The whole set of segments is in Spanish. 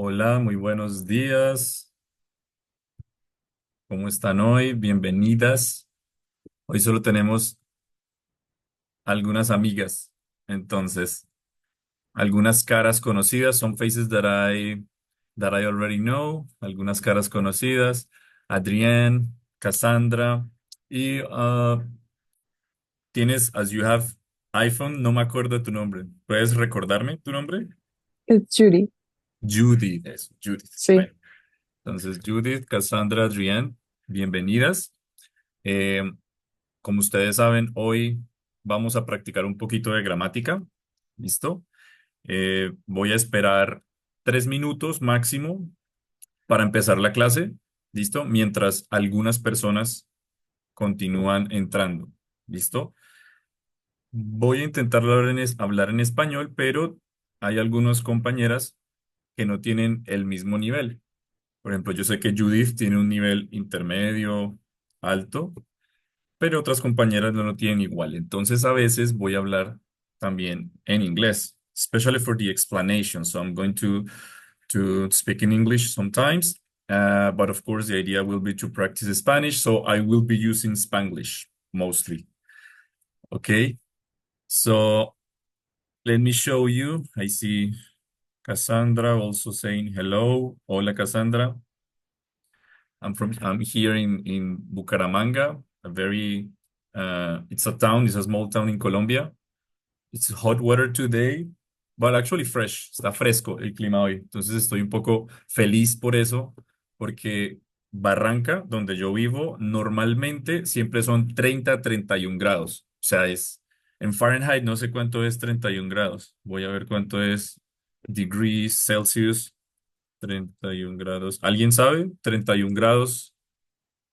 Hola, muy buenos días. ¿Cómo están hoy? Bienvenidas. Hoy solo tenemos algunas amigas, entonces, algunas caras conocidas, son faces that I already know, algunas caras conocidas. Adrienne, Cassandra y tienes, as you have iPhone, no me acuerdo tu nombre. ¿Puedes recordarme tu nombre? Es Judy, Judith, eso, Judith. sí. Bueno, entonces Judith, Cassandra, Adrienne, bienvenidas. Eh, Como ustedes saben, hoy vamos a practicar un poquito de gramática. ¿Listo? Voy a esperar 3 minutos máximo para empezar la clase. ¿Listo? Mientras algunas personas continúan entrando. ¿Listo? Voy a intentar hablar en español, pero hay algunas compañeras que no tienen el mismo nivel. Por ejemplo, yo sé que Judith tiene un nivel intermedio, alto, pero otras compañeras no lo tienen igual. Entonces a veces voy a hablar también en inglés, especially for the explanation. So I'm going to speak in English sometimes, but of course the idea will be to practice Spanish, so I will be using Spanglish mostly. Okay, so let me show you. I see Cassandra also saying hello. Hola, Cassandra. I'm here in Bucaramanga, a very it's a town, it's a small town in Colombia. It's hot weather today, but actually fresh, está fresco el clima hoy. Entonces estoy un poco feliz por eso, porque Barranca, donde yo vivo, normalmente siempre son 30 a 31 grados. O sea, es en Fahrenheit, no sé cuánto es 31 grados. Voy a ver cuánto es degrees Celsius, 31 grados. ¿Alguien sabe? 31 grados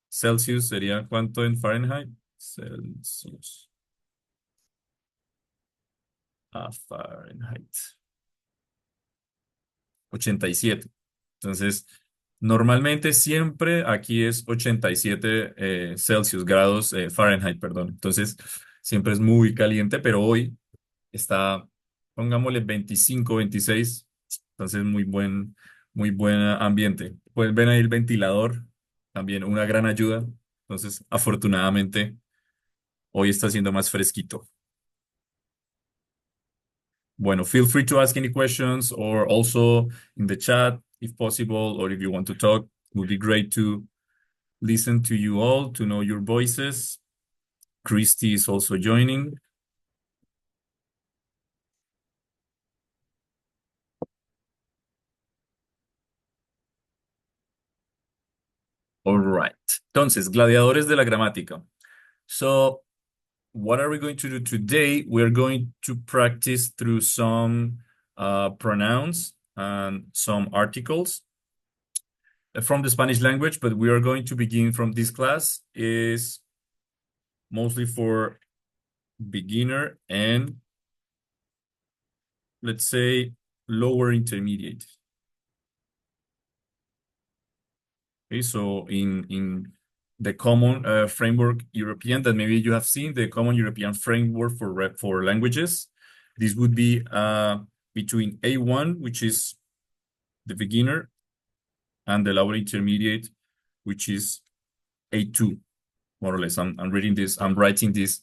Celsius sería cuánto en Fahrenheit? Celsius a Fahrenheit. 87. Entonces, normalmente siempre aquí es 87 Celsius, grados Fahrenheit, perdón. Entonces, siempre es muy caliente, pero hoy está, pongámosle 25, 26. Entonces, muy buen ambiente. Pueden ver ahí el ventilador, también una gran ayuda. Entonces, afortunadamente, hoy está siendo más fresquito. Bueno, feel free to ask any questions or also in the chat if possible, or if you want to talk. It would be great to listen to you all, to know your voices. Christy is also joining. All right. Entonces, gladiadores de la gramática. So, what are we going to do today? We're going to practice through some pronouns and some articles from the Spanish language, but we are going to begin from this class is mostly for beginner and let's say lower intermediate. Okay, so in the common framework European that maybe you have seen, the common European framework for languages, this would be between A1, which is the beginner, and the lower intermediate, which is A2, more or less. I'm reading this, I'm writing this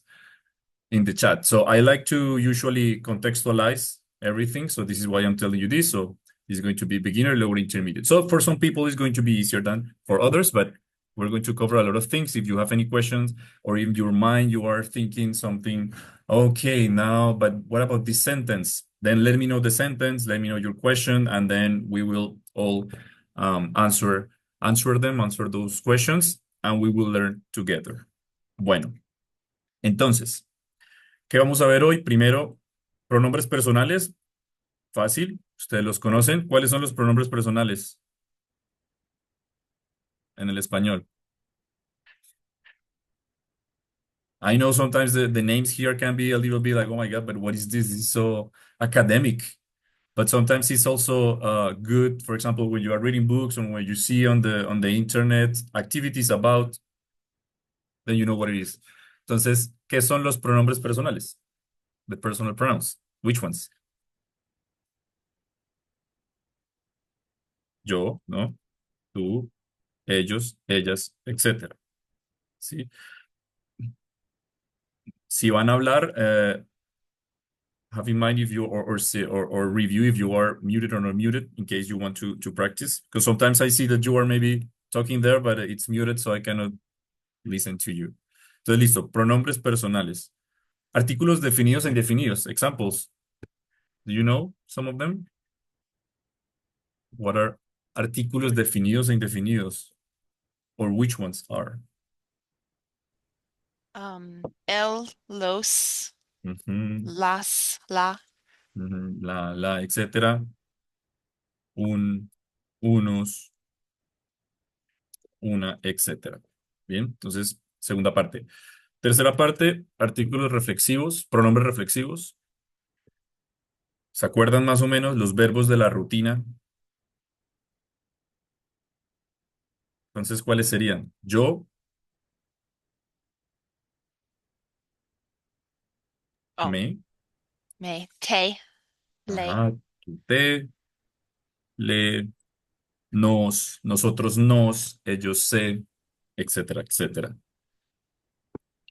in the chat. So I like to usually contextualize everything. So this is why I'm telling you this. So this is going to be beginner, lower, intermediate. So for some people, it's going to be easier than for others, but we're going to cover a lot of things. If you have any questions or in your mind, you are thinking something, okay, now, but what about this sentence? Then let me know the sentence, let me know your question, and then we will all answer those questions, and we will learn together. Bueno, entonces, ¿qué vamos a ver hoy? Primero, pronombres personales. Fácil, ustedes los conocen. ¿Cuáles son los pronombres personales en el español? I know sometimes the names here can be a little bit like, oh my God, but what is this? This is so academic. But sometimes it's also good, for example, when you are reading books or when you see on the internet activities about, then you know what it is. Entonces, ¿qué son los pronombres personales? The personal pronouns. Which ones? yo, ¿no? Tú, ellos, ellas, etcétera. ¿Sí? Si van a hablar, have in mind if you or review if you are muted or not muted in case you want to practice. Because sometimes I see that you are maybe talking there, but it's muted, so I cannot listen to you. Entonces, listo. Pronombres personales. Artículos definidos e indefinidos. Examples. Do you know some of them? What are artículos definidos e indefinidos? Or which ones are? El, los, Ujú, las, la. ujú, la, etcétera. Un, unos, una, etcétera. Bien, entonces, segunda parte. Tercera parte, artículos reflexivos, pronombres reflexivos. ¿Se acuerdan más o menos los verbos de la rutina? Entonces, ¿cuáles serían? Yo, Oh, me, me, te, le. ajá, tú, te, le, nos, nosotros nos, ellos se, etcétera, etcétera.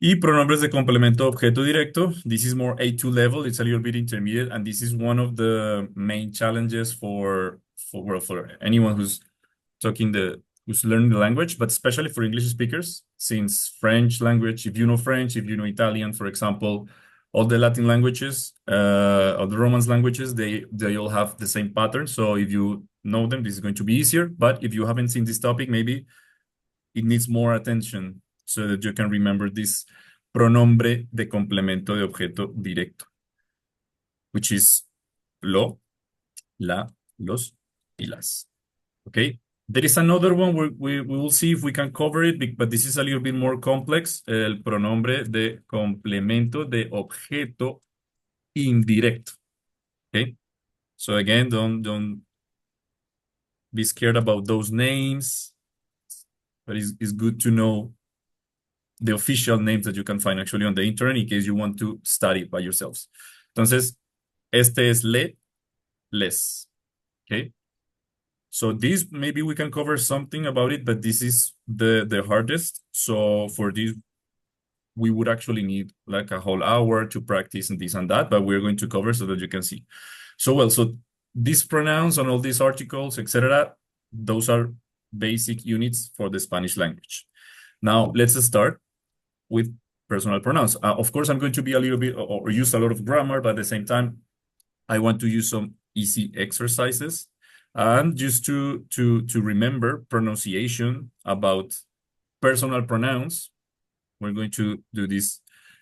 Y pronombres de complemento objeto directo. This is more A2 level. It's a little bit intermediate, and this is one of the main challenges for anyone who's learning the language, but especially for English speakers, since French language, if you know French, if you know Italian, for example, all the Latin languages, or the Romance languages, they all have the same pattern. So if you know them, this is going to be easier. But if you haven't seen this topic, maybe it needs more attention so that you can remember this pronombre de complemento de objeto directo, which is lo, la, los, y las. Okay. There is another one where we will see if we can cover it, but this is a little bit more complex. El pronombre de complemento de objeto indirecto. Okay. So again, don't be scared about those names, but it's good to know the official names that you can find actually on the internet in case you want to study by yourselves. Entonces, este es le, les. Okay. So this maybe we can cover something about it, but this is the hardest. So for this, we would actually need like a whole hour to practice and this and that, but we're going to cover so that you can see. So these pronouns and all these articles, etc., those are basic units for the Spanish language. Now let's start with personal pronouns. Of course, I'm going to be a little bit or use a lot of grammar, but at the same time, I want to use some easy exercises and just to remember pronunciation about personal pronouns. We're going to do this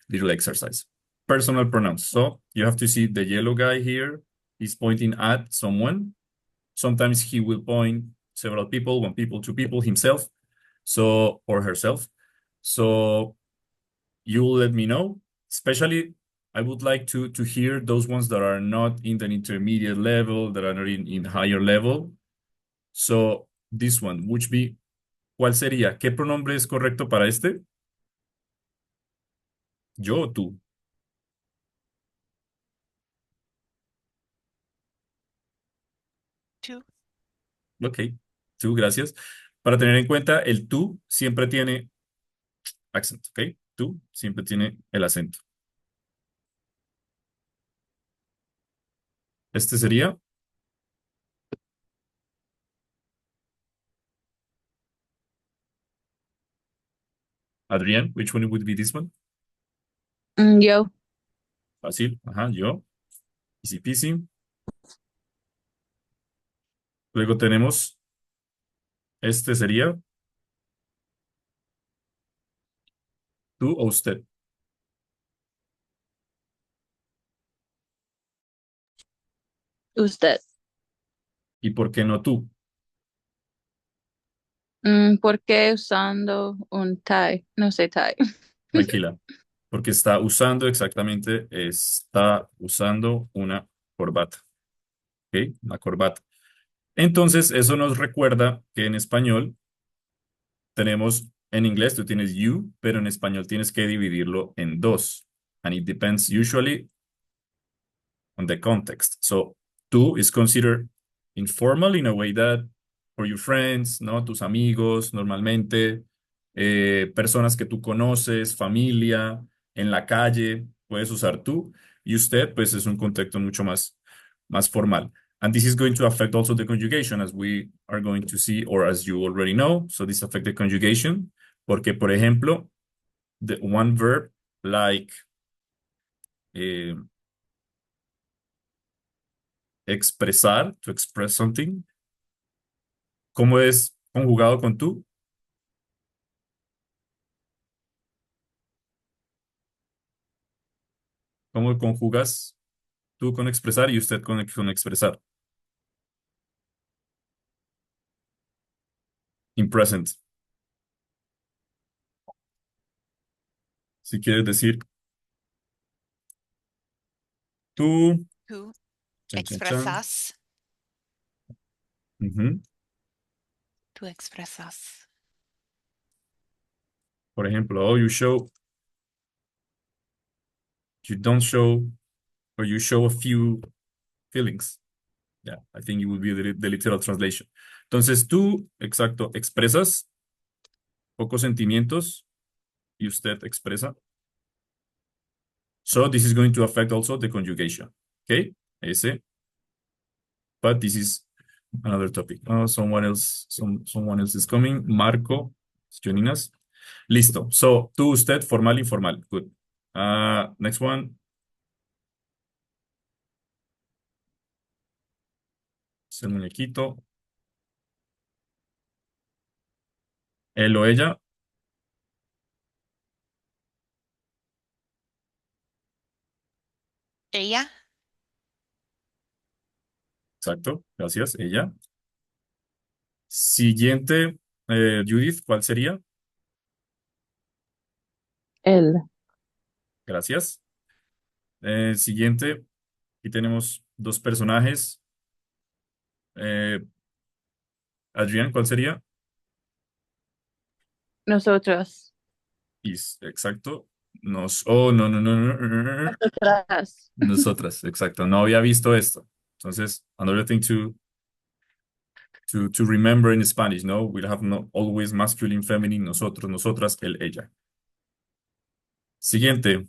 little exercise. Personal pronouns. So you have to see the yellow guy here is pointing at someone. Sometimes he will point several people, one people, two people, himself, so or herself. So you will let me know. Especially, I would like to hear those ones that are not in the intermediate level, that are not in higher level. So this one, which be, ¿cuál sería? ¿Qué pronombre es correcto para este? ¿Yo o tú? Tú, Ok, tú, gracias. Para tener en cuenta, el tú siempre tiene acento, ¿ok? Tú siempre tiene el acento. Este sería Adrián. Which one would be this one? Yo, Fácil. Ajá, yo. Easy peasy. Luego tenemos, este sería tú o usted. usted. ¿Y por qué no tú? ¿Por qué usando un tie? No sé tie. Tranquila. Porque está usando una corbata. ¿Ok? Una corbata. Entonces, eso nos recuerda que en español tenemos, en inglés tú tienes you, pero en español tienes que dividirlo en dos. And it depends usually on the context. So, tú is considered informal in a way that for your friends, ¿no? Tus amigos, normalmente, personas que tú conoces, familia, en la calle, puedes usar tú. Y usted, pues, es un contexto mucho más formal. And this is going to affect also the conjugation, as we are going to see, or as you already know. So this affects the conjugation, porque, por ejemplo, the one verb like eh, expresar, to express something, ¿cómo es conjugado con tú? ¿Cómo conjugas tú con expresar y usted con expresar? In present. Si quieres decir tú, Tú chan, chan, chan. expresas. Ujú. Tú expresas. Por ejemplo, oh, you don't show, or you show a few feelings. Yeah, I think it would be the literal translation. Entonces tú, exacto, expresas pocos sentimientos y usted expresa. So this is going to affect also the conjugation. Okay, ese. But this is another topic. Oh, someone else is coming. Marco is joining us. Listo. So tú, usted, formal, informal. Good. Next one. Es el muñequito. Él o ella. Ella. Exacto. Gracias. Ella. Siguiente, Judith, ¿cuál sería? Él. Gracias. Siguiente, aquí tenemos dos personajes. Eh, Adrián, ¿cuál sería? Nosotros. Exacto. Oh, no, no, no, no, no, no, no. Nosotras. Nosotras, exacto. No había visto esto. Entonces, another thing to remember in Spanish, no? We'll have no, always masculine, feminine, nosotros, nosotras, él, ella. Siguiente.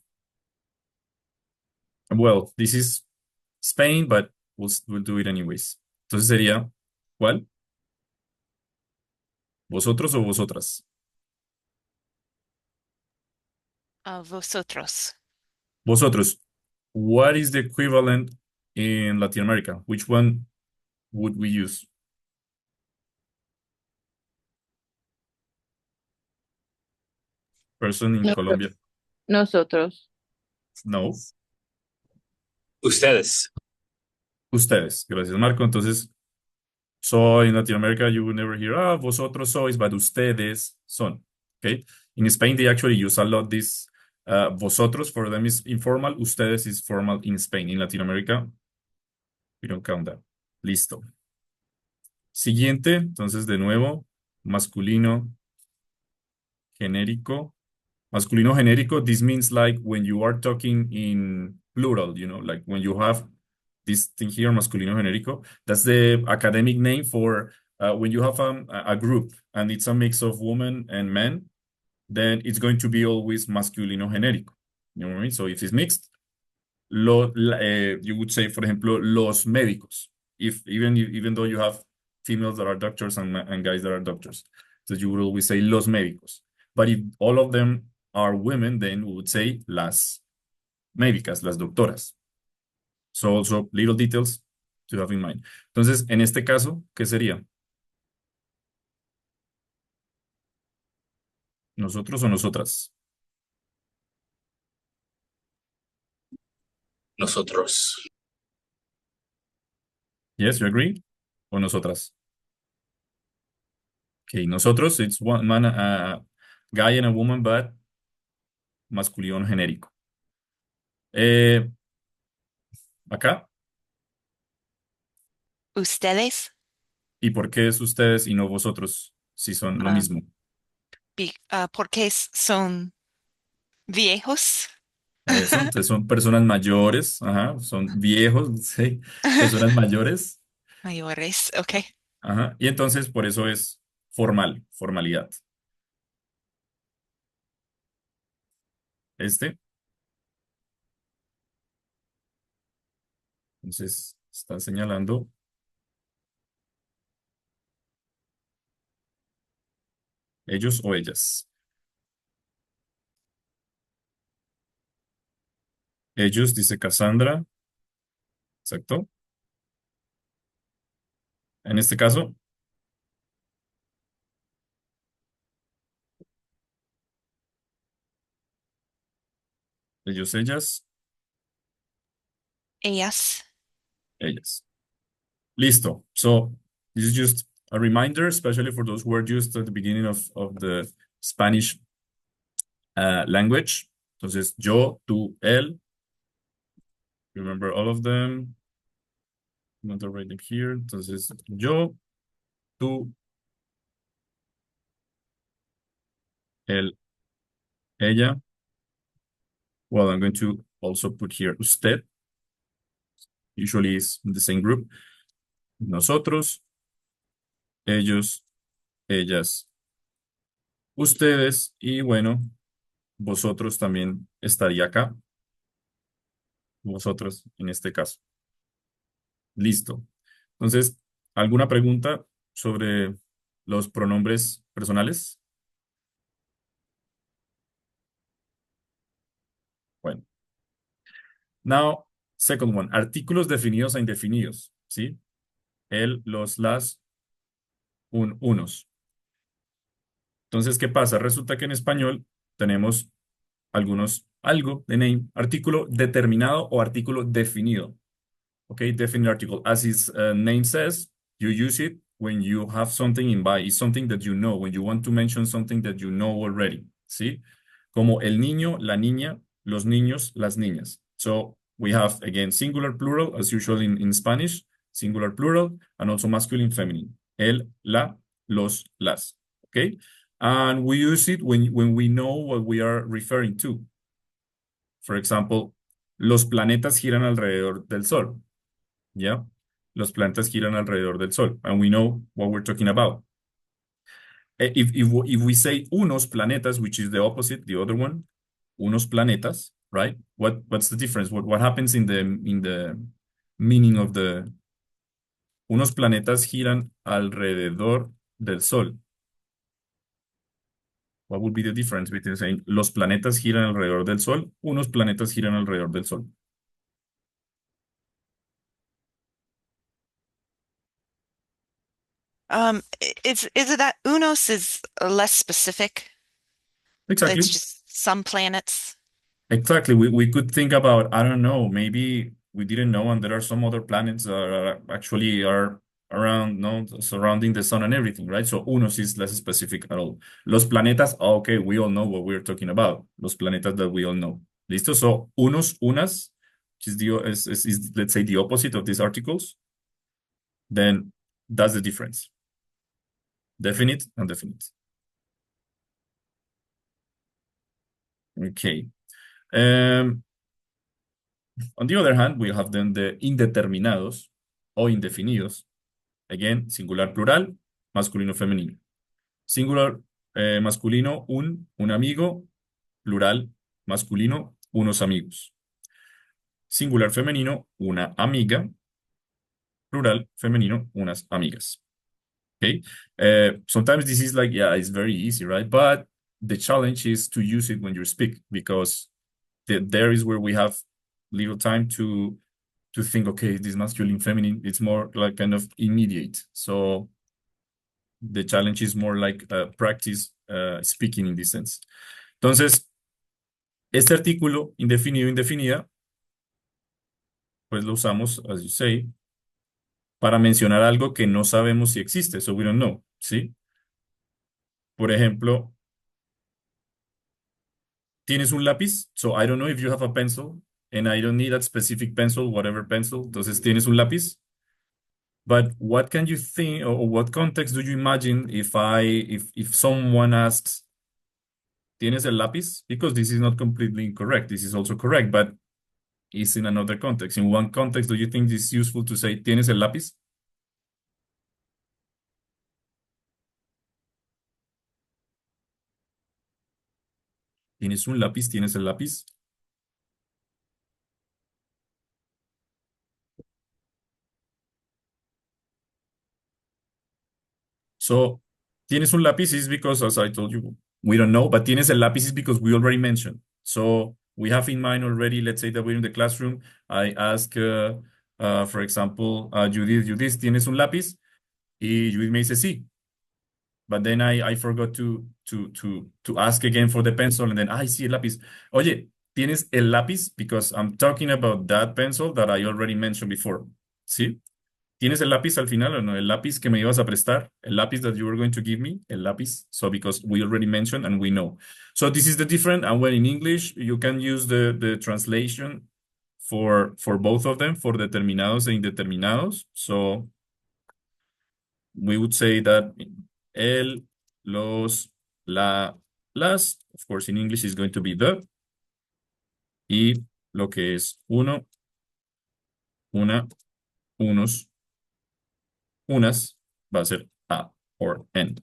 Well, this is Spain, but we'll do it anyways. Entonces sería, ¿cuál? ¿Vosotros o vosotras? Vosotros. Vosotros. What is the equivalent in Latin America? Which one would we use? Person in Nosotros. Colombia? Nosotros. No. Ustedes. Ustedes. Gracias, Marco. Entonces, so in Latin America, you will never hear, ah, vosotros sois, but ustedes son. Okay. In Spain, they actually use a lot this vosotros. For them is informal. Ustedes is formal in Spain. In Latin America, we don't count that. Listo. Siguiente. Entonces, de nuevo, masculino genérico. Masculino genérico, this means like when you are talking in plural, like when you have this thing here, masculino genérico, that's the academic name for when you have a group and it's a mix of women and men, then it's going to be always masculino genérico. You know what I mean? So if it's mixed, you would say, for ejemplo, los médicos, even though you have females that are doctors and guys that are doctors. So you would always say los médicos. But if all of them are women, then we would say las médicas, las doctoras. So also little details to have in mind. Entonces, en este caso, ¿qué sería? ¿Nosotros o nosotras? Nosotros. Yes, you agree? ¿O nosotras? Okay, nosotros, it's one man, a guy and a woman, but masculino genérico. Acá, Ustedes. ¿y por qué es ustedes y no vosotros si son lo ah, mismo? Porque son viejos. Eso, entonces son personas mayores, ajá, son viejos, sí, personas mayores. Mayores. Ok. Ajá. Y entonces por eso es formal, formalidad. Este, entonces, está señalando ellos o ellas. Ellos, dice Cassandra, exacto. En este caso, ellos, ellas, Ellas. ellas. Listo. So, this is just a reminder, especially for those who are used at the beginning of the Spanish language. Entonces, yo, tú, él. Remember all of them. I'm going to write them here. Entonces, yo, tú, él, ella. Well, I'm going to also put here usted. Usually is in the same group. Nosotros, ellos, ellas, ustedes y bueno, vosotros también estaría acá. Vosotros en este caso. Listo. Entonces, ¿alguna pregunta sobre los pronombres personales? Bueno. Now, second one, artículos definidos e indefinidos, ¿sí? El, los, las, unos. Entonces, ¿qué pasa? Resulta que en español tenemos algunos, algo de name, artículo determinado o artículo definido. Okay, definite article. As its name says, you use it when you have something in mind. It's something that you know, when you want to mention something that you know already. ¿Sí? Como el niño, la niña, los niños, las niñas. So we have, again, singular, plural, as usual in Spanish, singular, plural, and also masculine, feminine. El, la, los, las. Okay? And we use it when we know what we are referring to. For example, los planetas giran alrededor del Sol. ¿Ya? Los planetas giran alrededor del Sol, and we know what we're talking about. If we say unos planetas, which is the opposite, the other one, unos planetas, right? What's the difference? What happens in the meaning of the unos planetas giran alrededor del Sol? What would be the difference between saying los planetas giran alrededor del Sol, unos planetas giran alrededor del Sol? Is it that unos is less specific? It's Exactly. just some planets. Exactly. We could think about, I don't know, maybe we didn't know, and there are some other planets that are actually are around, no, surrounding the sun and everything, right? So unos is less specific at all. Los planetas, okay, we all know what we're talking about. Los planetas that we all know. Listo? So unos, unas, which is is let's say the opposite of these articles, then that's the difference. Definite and definite. Okay. Um, On the other hand, we have then the indeterminados o indefinidos. Again, singular plural, masculino femenino. Singular masculino, un amigo, plural masculino, unos amigos. Singular femenino, una amiga, plural femenino, unas amigas. Okay. Sometimes this is like, yeah, it's very easy, right? But the challenge is to use it when you speak, because there is where we have little time to think, okay, this masculine, feminine, it's more like kind of immediate. So the challenge is more like practice speaking in this sense. Entonces, este artículo indefinido, indefinida, pues lo usamos, as you say, para mencionar algo que no sabemos si existe, so we don't know, ¿sí? Por ejemplo, ¿tienes un lápiz? So I don't know if you have a pencil, and I don't need that specific pencil, whatever pencil. Entonces, ¿tienes un lápiz? But what can you think, or what context do you imagine if someone asks, ¿tienes el lápiz? Because this is not completely incorrect. This is also correct, but it's in another context. In one context, do you think it's useful to say, ¿tienes el lápiz? ¿Tienes un lápiz? ¿Tienes el lápiz? So, tienes un lápiz is because, as I told you, we don't know, but tienes el lápiz is because we already mentioned. So, we have in mind already, let's say that we're in the classroom. I ask, for example, Judith, ¿tienes un lápiz? Y Judith me dice sí. But then I forgot to ask again for the pencil, and then I see el lápiz. Oye, ¿tienes el lápiz? Because I'm talking about that pencil that I already mentioned before. ¿Sí? ¿Tienes el lápiz al final o no? El lápiz que me ibas a prestar, el lápiz that you were going to give me, el lápiz. So because we already mentioned and we know. So this is the different. And when in English, you can use the translation for both of them, for determinados e indeterminados. So we would say that el, los, la, las. Of course, in English is going to be the. Y lo que es uno, una, unos, unas, va a ser a or en.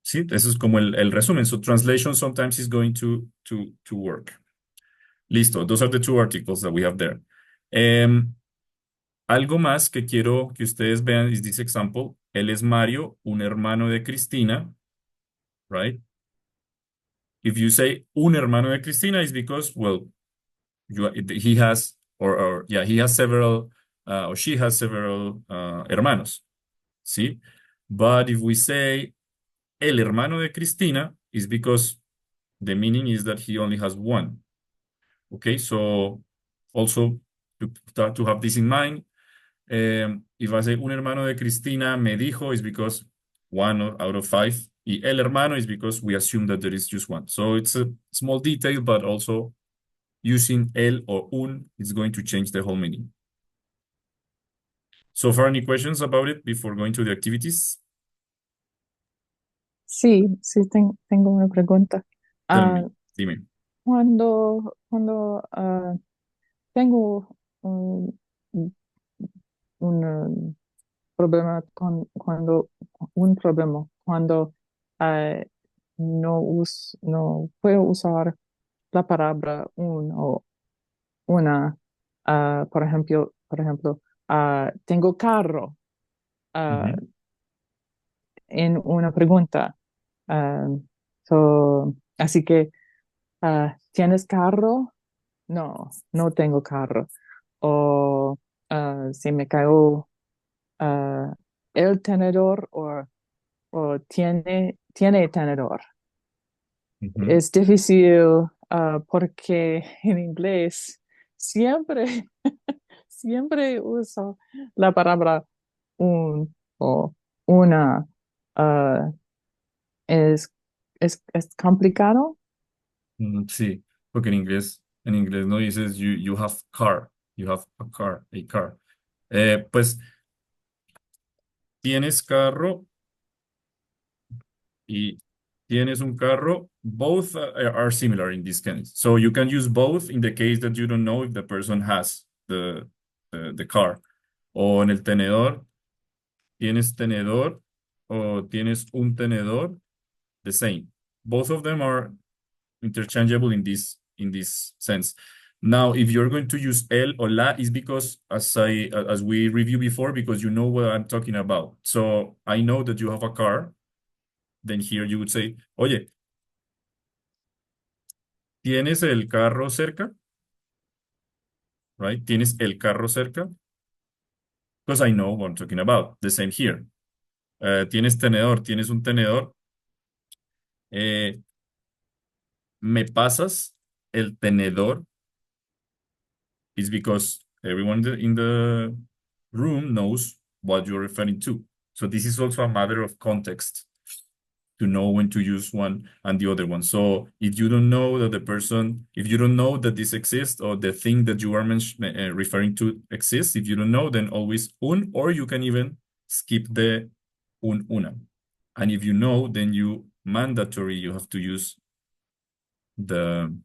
Sí, eso es como el resumen. So translation sometimes is going to work. Listo, those are the two articles that we have there. Algo más que quiero que ustedes vean is this example. Él es Mario, un hermano de Cristina, right? If you say un hermano de Cristina, it's because, well, he has, or yeah, he has several, or she has several hermanos, ¿sí? But if we say el hermano de Cristina, is because the meaning is that he only has one. Okay, so also to have this in mind, if I say un hermano de Cristina me dijo, is because one out of five. Y el hermano is because we assume that there is just one. So it's a small detail, but also using el or un is going to change the whole meaning. So far, any questions about it before going to the activities? Sí, sí, tengo una pregunta. Tell Ah, me, dime. cuando tengo un problema cuando eh, no puedo usar la palabra un o una, por ejemplo, tengo carro ah, Ujú, en una pregunta. Ah, así que, ¿tienes carro? No, no tengo carro. O se me cayó ah, el tenedor o tiene tenedor. ujú. Es difícil porque en inglés siempre, siempre uso la palabra un o una. ah, es, es complicado. Sí, porque en inglés no dices you have car, you have a car. Pues tienes carro y tienes un carro, both are similar in this case. So you can use both in the case that you don't know if the person has the car. O en el tenedor, tienes tenedor o tienes un tenedor, the same. Both of them are interchangeable in this sense. Now, if you're going to use el or la, is because as we reviewed before, because you know what I'm talking about. So I know that you have a car. Then here you would say, oye, ¿tienes el carro cerca? Right? ¿Tienes el carro cerca? Because I know what I'm talking about. The same here. ¿Tienes tenedor? ¿Tienes un tenedor? Eh, ¿Me pasas el tenedor? Is because everyone in the room knows what you're referring to. So this is also a matter of context to know when to use one and the other one. So if you don't know that the person, if you don't know that this exists or the thing that you are referring to exists, if you don't know, then always un, or you can even skip the un, una. And if you know, then you you have to use the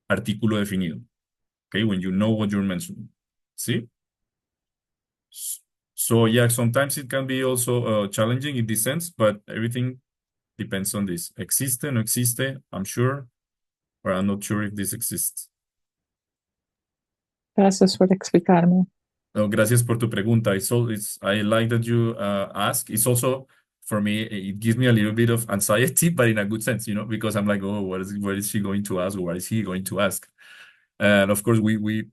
artículo definido. Okay, when you know what you're mentioning. See? So yeah, sometimes it can be also challenging in this sense, but everything depends on this. Existe, no existe, I'm sure. or I'm not sure if this exists. Gracias por explicarme. No, gracias por tu pregunta. I like that you ask. It's also, for me, it gives me a little bit of anxiety, but in a good sense, because I'm like, oh, what is she going to ask, or what is he going to ask? And of course, we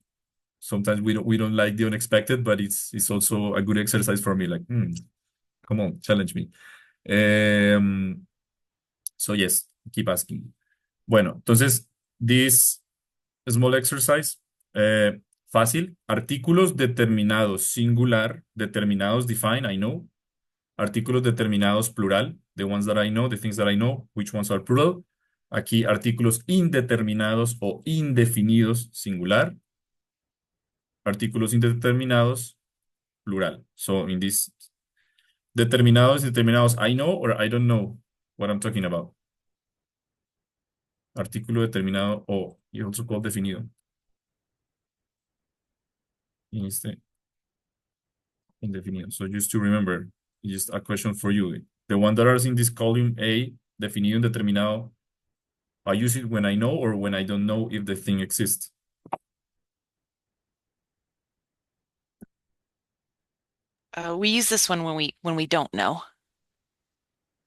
sometimes we don't like the unexpected, but it's also a good exercise for me. Like, come on, challenge me. Um, so yes, keep asking. Bueno, entonces, this small exercise, fácil. Artículos determinados, singular, determinados, define, I know. Artículos determinados, plural, the ones that I know, the things that I know, which ones are plural. Aquí, artículos indeterminados o indefinidos, singular. Artículos indeterminados, plural. So, in this, determinados, indeterminados, I know or I don't know what I'm talking about. Artículo determinado o, y also called definido. En este indefinido. So just to remember, just a question for you. The one that are in this column A, definido indeterminado, I use it when I know or when I don't know if the thing exists. We use this one when we don't know.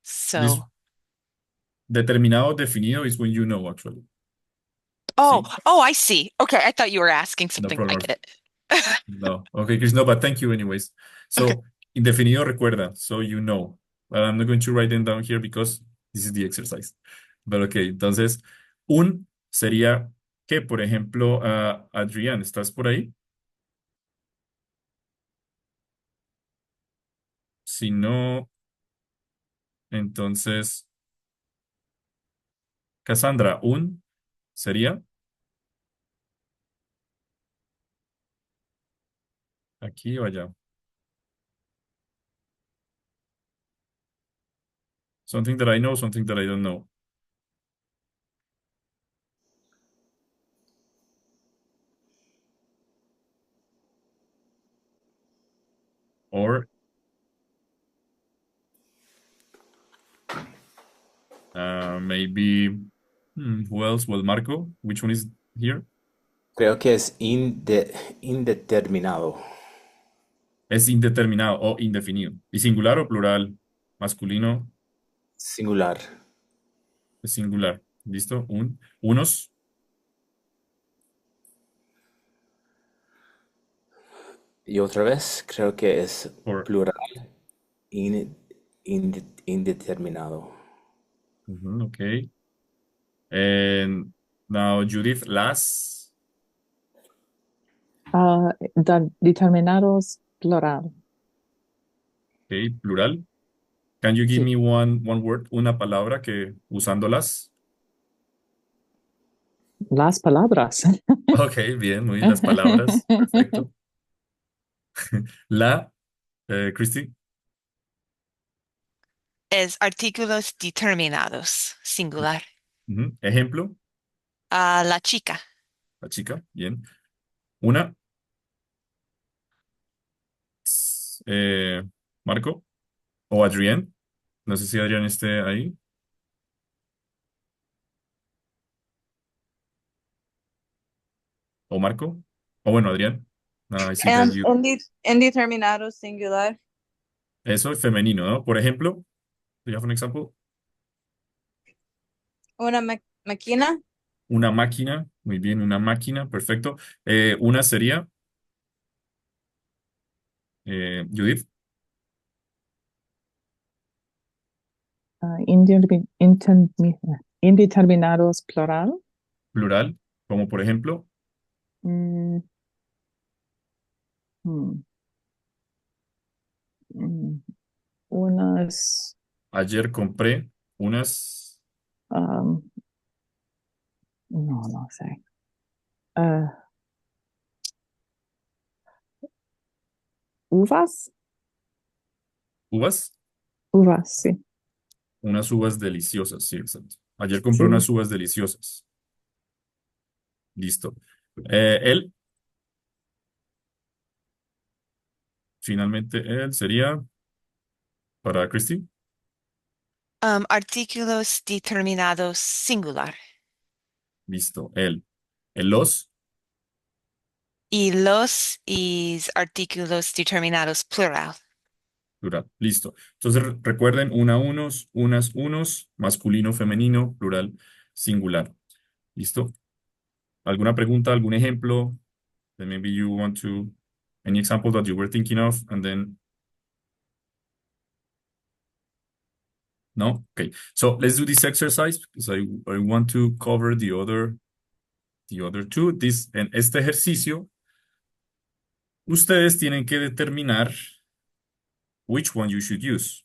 This So, determinado, definido is when you know, actually. oh, See? I see. Okay, I thought you were asking No something. I problem. get it. No. Okay, Chris, no, but thank you anyways. Okay. So, indefinido recuerda, so you know. But I'm not going to write them down here because this is the exercise. But okay, entonces, un sería que, por ejemplo, Adrián, ¿estás por ahí? Si no, entonces, Cassandra, un sería aquí o allá. Something that I know, something that I don't know. Or maybe, who else? Well, Marco, which one is here? Creo que es indeterminado. Es indeterminado o indefinido. ¿Y singular o plural? Masculino Singular. es singular. ¿Listo? Unos, Y otra vez, creo que es or, plural indeterminado. okay. And now, Judith, las, Determinados plural. okay, plural. Can you give Sí. me one word, una palabra que usando las? Las palabras. Ok, bien, muy bien, las palabras. Perfecto. La, Christy, Es artículos determinados, singular. ejemplo, La chica. la chica, bien. Una, eh, Marco o Adrián. No sé si Adrián esté ahí. O Marco. O bueno, Adrián. I see that you. Indeterminado singular. Eso es femenino, ¿no? Por ejemplo, do you have an example? Una máquina. Una máquina. Muy bien, una máquina. Perfecto. Una sería, Judith, Indeterminados plural. plural. Como por ejemplo, Mm, hmm, mm, unas ayer compré unas um, no sé. Ah, uvas. uvas. Uvas, sí. Unas uvas deliciosas, sí, exacto. Ayer compré Sí. unas uvas deliciosas. Listo. Él, finalmente, él sería para Christy. Artículos determinados, singular. Listo. El los. Y los y artículos determinados plural. Plural. Listo. Entonces recuerden una, unos, unas, unos, masculino, femenino, plural, singular. ¿Listo? ¿Alguna pregunta, algún ejemplo? Then maybe you want to, any example that you were thinking of, and then, no? Okay. So let's do this exercise because I want to cover the other two. En este ejercicio, ustedes tienen que determinar which one you should use.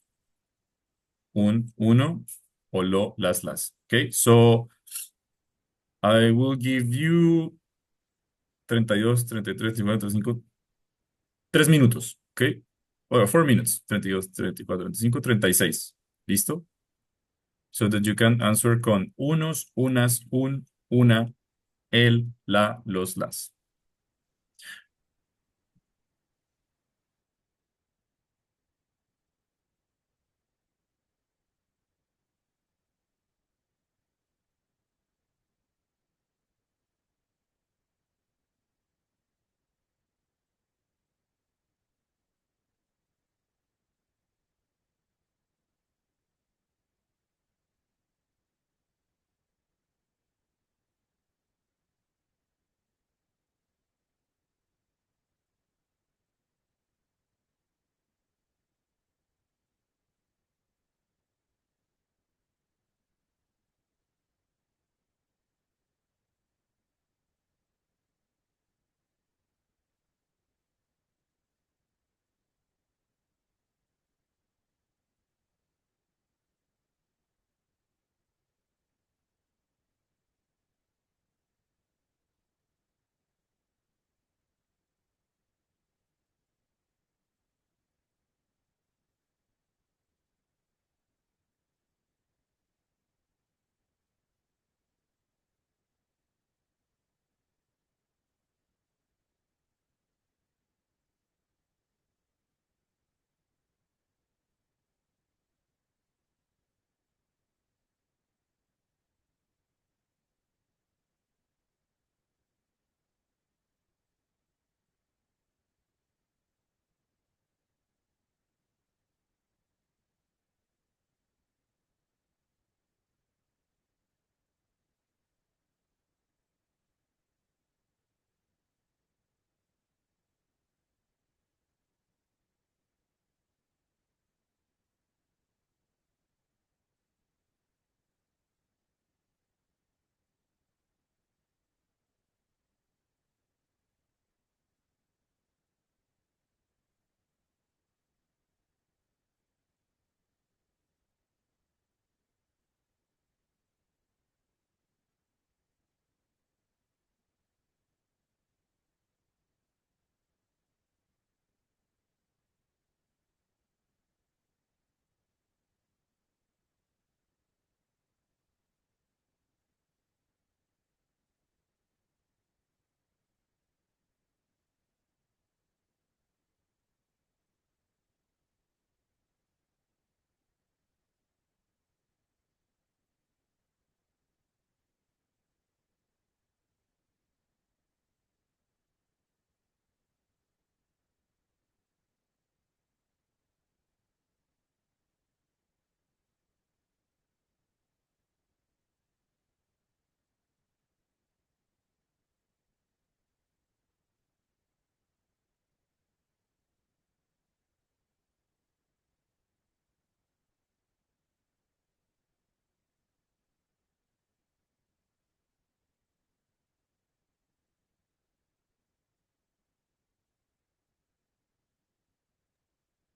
Uno o las. Okay. So I will give you 32, 33, 34, 35, 3 minutos, ¿ok? Bueno, 4 minutes, 32, 34, 35, 36. ¿Listo? So that you can answer con unos, unas, una, el, la, los, las.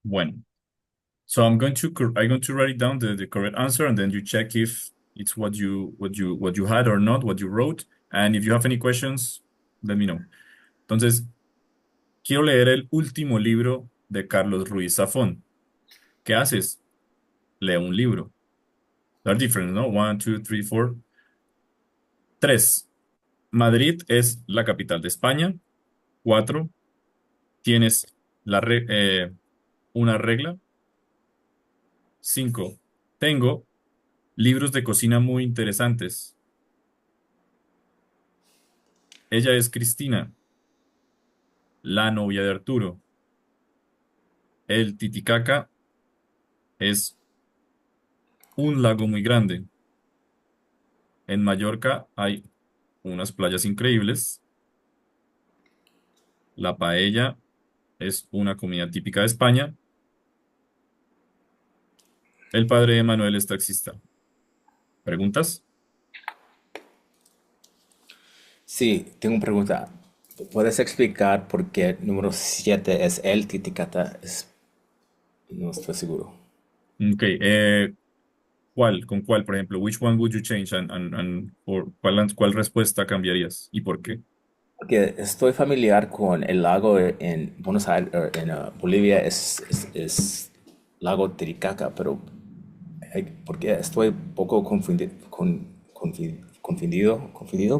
Bueno. So I'm going to write down the correct answer, and then you check if it's what you had or not, what you wrote. And if you have any questions, let me know. Entonces, quiero leer el último libro de Carlos Ruiz Zafón. ¿Qué haces? Lee un libro. They're different, ¿no? One, two, three, four. Tres. Madrid es la capital de España. Cuatro. Tienes una regla. Cinco. Tengo libros de cocina muy interesantes. Ella es Cristina, la novia de Arturo. El Titicaca es un lago muy grande. En Mallorca hay unas playas increíbles. La paella es una comida típica de España. El padre de Manuel es taxista. ¿Preguntas? Sí, tengo una pregunta. ¿Puedes explicar por qué número 7 es el Titicata? No estoy seguro. Ok. ¿Cuál? ¿Con cuál, por ejemplo? Which one would you change ¿cuál respuesta cambiarías y por qué? Porque estoy familiar con el lago en Buenos Aires, en Bolivia, es lago Titicaca, pero porque estoy un poco confundido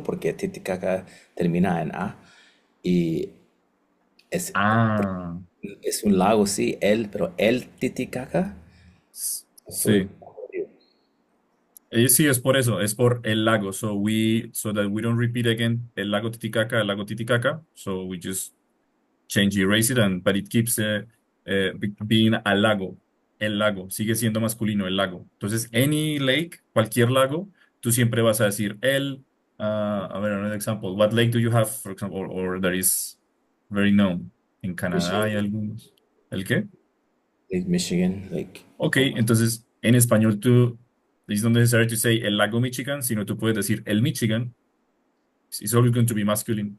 porque Titicaca termina en A y es, Ah, es un lago, sí, pero el Titicaca, estoy. sí. Sí, es por eso, es por el lago. So that we don't repeat again el lago Titicaca. So we just change, erase it, but it keeps being a lago. El lago sigue siendo masculino, el lago. Entonces, any lake, cualquier lago, tú siempre vas a decir a ver, another example. What lake do you have, for example, or that is very known? En Canadá hay Michigan, algunos. ¿El qué? Lake Michigan, Lake. Ok, entonces en español tú, it's not necessary to say el lago Michigan, sino tú puedes decir el Michigan. It's always going to be masculine,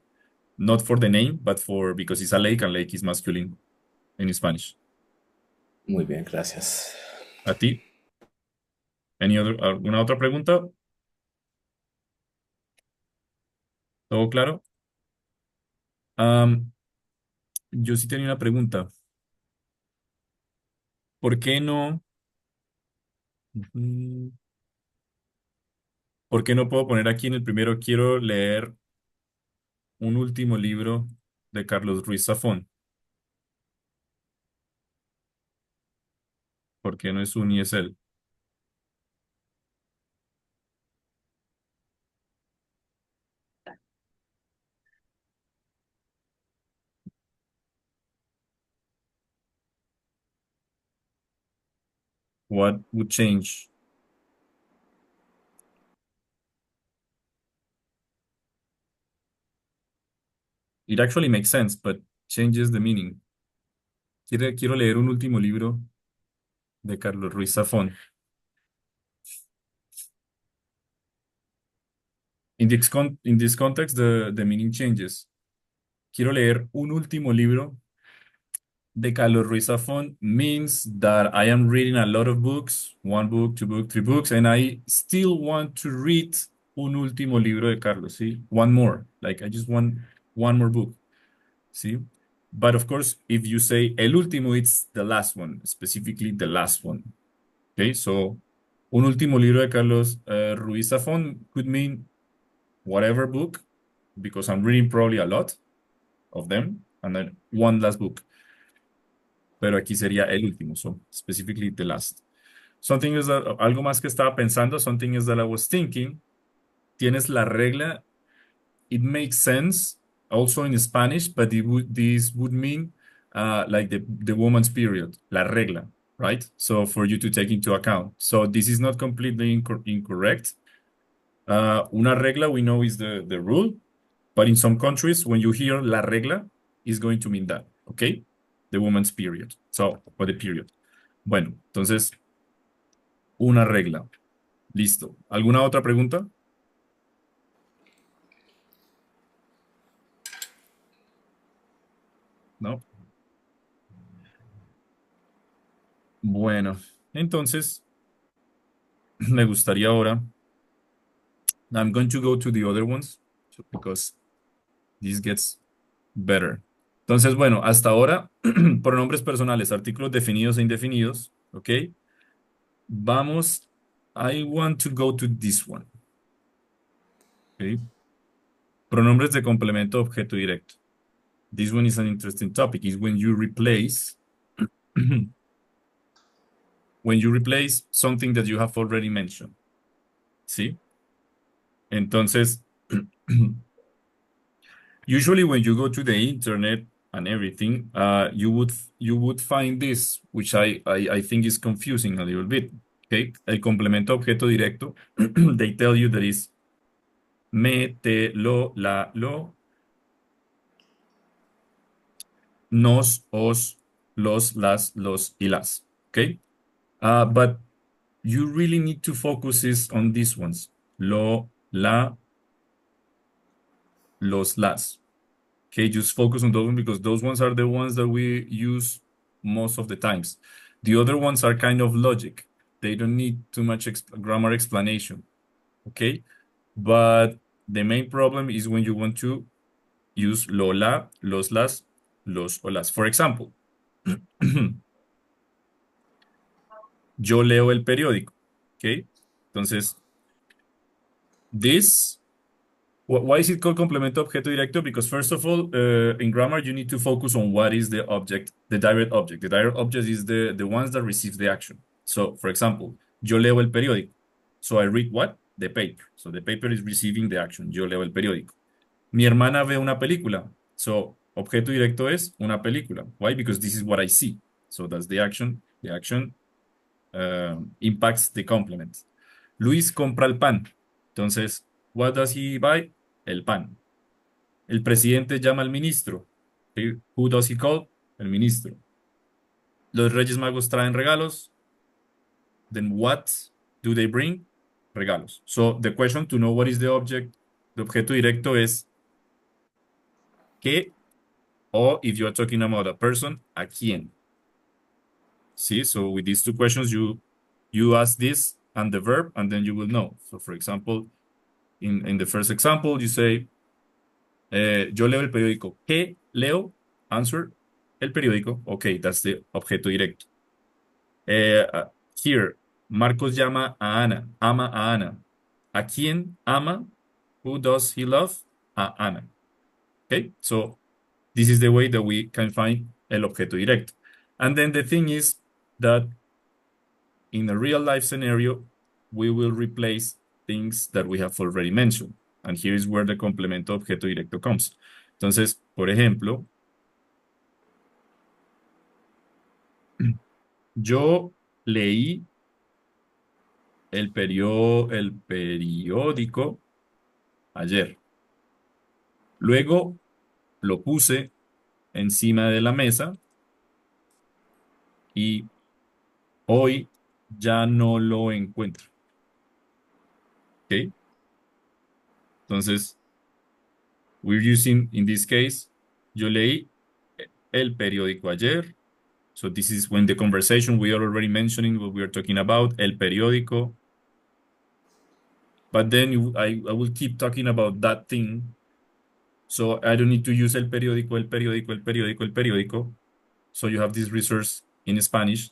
not for the name, but because it's a lake and lake is masculine in Spanish. Muy bien, gracias. ¿A ti? ¿Alguna otra pregunta? ¿Todo claro? Am, yo sí tenía una pregunta. ¿Por qué no? mm, ¿Por qué no puedo poner aquí en el primero? Quiero leer un último libro de Carlos Ruiz Zafón. ¿Por qué no es un y es él? What would change? It actually makes sense, but changes the meaning. Quiero leer un último libro de Carlos Ruiz Zafón. In this context, the meaning changes. Quiero leer un último libro de Carlos Ruiz Zafón means that I am reading a lot of books, one book, two book, three books, and I still want to read un último libro de Carlos, ¿sí? One more, like I just want one more book, ¿sí? But of course, if you say el último, it's the last one, specifically the last one. Okay, so un último libro de Carlos Ruiz Zafón could mean whatever book, because I'm reading probably a lot of them, and then one last book. Pero aquí sería el último, so specifically the last. Algo más que estaba pensando, something is that I was thinking, tienes la regla, it makes sense also in Spanish, but this would mean like the woman's period, la regla, right? So for you to take into account. So this is not completely incorrect. Una regla we know is the rule, but in some countries, when you hear la regla, it's going to mean that, okay? The woman's period. So, or the period. Bueno, entonces, una regla. Listo. ¿Alguna otra pregunta? ¿No? Bueno, entonces, me gustaría ahora. I'm going to go to the other ones because this gets better. Entonces, bueno, hasta ahora, pronombres personales, artículos definidos e indefinidos, ¿ok? Vamos, I want to go to this one, ¿ok? Pronombres de complemento objeto directo. This one is an interesting topic, is when you replace when you replace something that you have already mentioned, ¿sí? Entonces, Usually when you go to the internet and everything, you would find this, which I think is confusing a little bit. Okay, el complemento objeto directo, they tell you that is me, te, lo, nos, os, los y las. Okay, but you really need to focus is on these ones. Lo, la, los, las. Okay, just focus on those ones because those ones are the ones that we use most of the times. The other ones are kind of logic. They don't need too much grammar explanation. Okay, but the main problem is when you want to use lo, la, los, las, los o las. For example, yo leo el periódico. Okay, entonces, this. Why is it called complemento objeto directo? Because first of all, in grammar, you need to focus on what is the object, the direct object. The direct object is the ones that receive the action. So, for example, yo leo el periódico. So I read what? The paper. So the paper is receiving the action. Yo leo el periódico. Mi hermana ve una película. So objeto directo es una película. Why? Because this is what I see. So that's the action. The action impacts the complement. Luis compra el pan. Entonces, what does he buy? El pan. El presidente llama al ministro. Okay, who does he call? El ministro. Los Reyes Magos traen regalos. Then what do they bring? Regalos. So the question to know what is the object, the objeto directo es qué, or if you are talking about a person, a quién. See, so with these two questions, you ask this and the verb, and then you will know. So for example, in the first example, you say, yo leo el periódico. ¿Qué leo? Answer, el periódico. Okay, that's the objeto directo. Here, Marcos llama a Ana, ama a Ana. ¿A quién ama? Who does he love? A Ana. Okay, so this is the way that we can find el objeto directo. And then the thing is that in a real life scenario, we will replace things that we have already mentioned. And here is where the complemento objeto directo comes. Entonces, por ejemplo, yo leí el periódico ayer. Luego lo puse encima de la mesa y hoy ya no lo encuentro. ¿Ok? Entonces, we're using, in this case, yo leí el periódico ayer. So this is when the conversation we are already mentioning what we are talking about, el periódico. But then I will keep talking about that thing. So I don't need to use el periódico, el periódico, el periódico, el periódico. So you have this resource in Spanish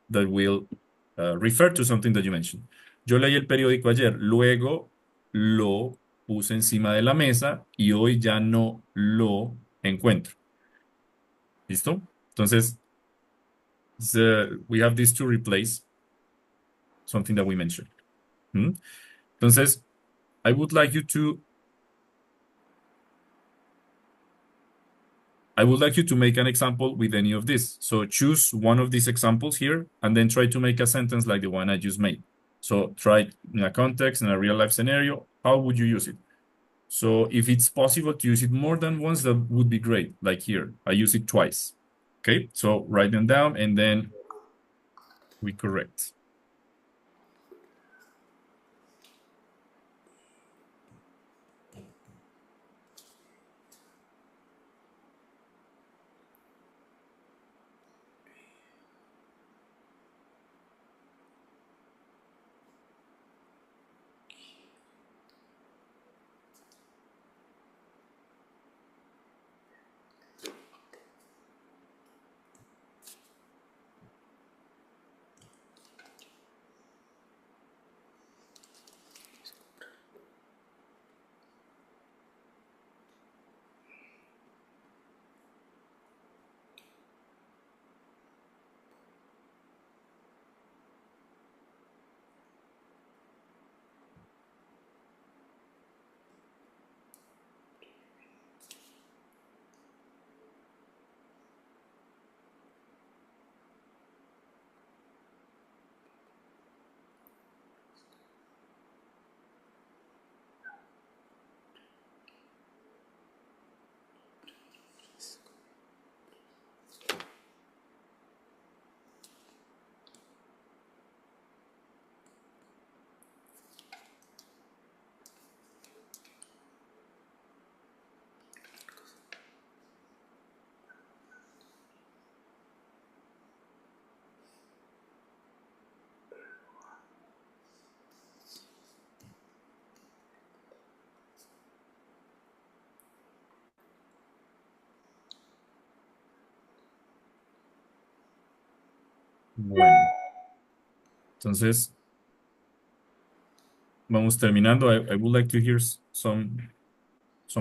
that will refer to something that you mentioned. Yo leí el periódico ayer, luego lo puse encima de la mesa y hoy ya no lo encuentro. ¿Listo? Entonces, we have this to replace something that we mentioned. ¿Mm? Entonces, I would like you to make an example with any of this. So choose one of these examples here and then try to make a sentence like the one I just made. So try it in a context, in a real life scenario. How would you use it? So if it's possible to use it more than once, that would be great. Like here, I use it twice. Okay, so write them down and then we correct. Bueno, entonces vamos terminando. I would like to hear some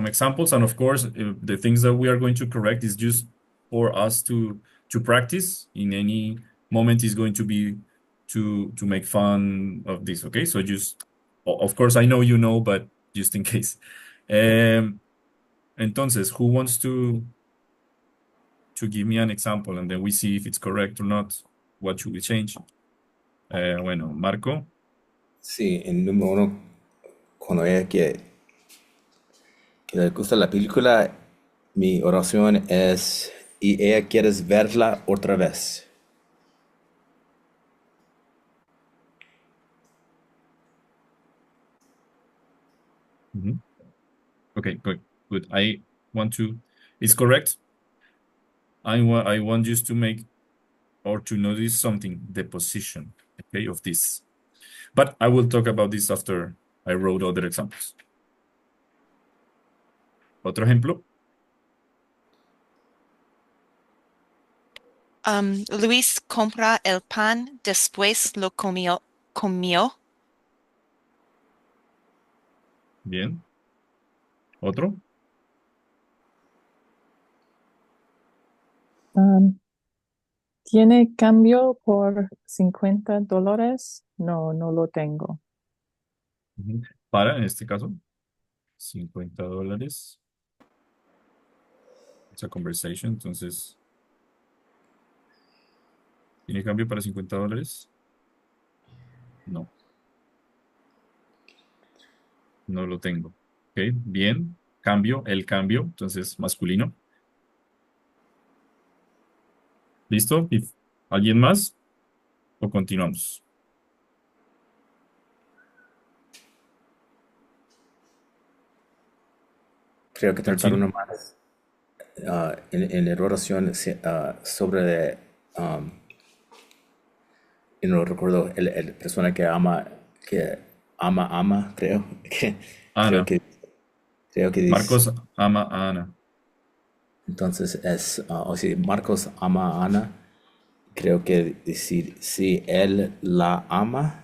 examples, and of course, the things that we are going to correct is just for us to practice. In any moment is going to be to make fun of this. Okay, so just of course I know you know, but just in case. Entonces, who wants to give me an example, and then we see if it's correct or not? What should we change? Bueno, Marco. Sí, en número uno, cuando ella que le gusta la película, mi oración es, y ella quiere verla otra vez. Mhm. Okay, good, good. I want to. It's correct. I want just to make or to notice something, the position, okay, of this. But I will talk about this after I wrote other examples. Otro ejemplo. Luis compra el pan, después lo comió. Bien. Otro. ¿Tiene cambio por $50? No, no lo tengo. Ujú. Para, en este caso, $50. It's a conversation, entonces, ¿tiene cambio para $50? No, no lo tengo. Ok, bien. Cambio, el cambio, entonces masculino. ¿Listo? ¿Alguien más? ¿O continuamos? Creo que tratar Richie. uno más. En la oración sobre, um, y no recuerdo, el persona que ama, creo, creo Ana. que, creo que dice, Marcos ama a Ana. entonces es, o si Marcos ama a Ana, creo que decir, si él la ama,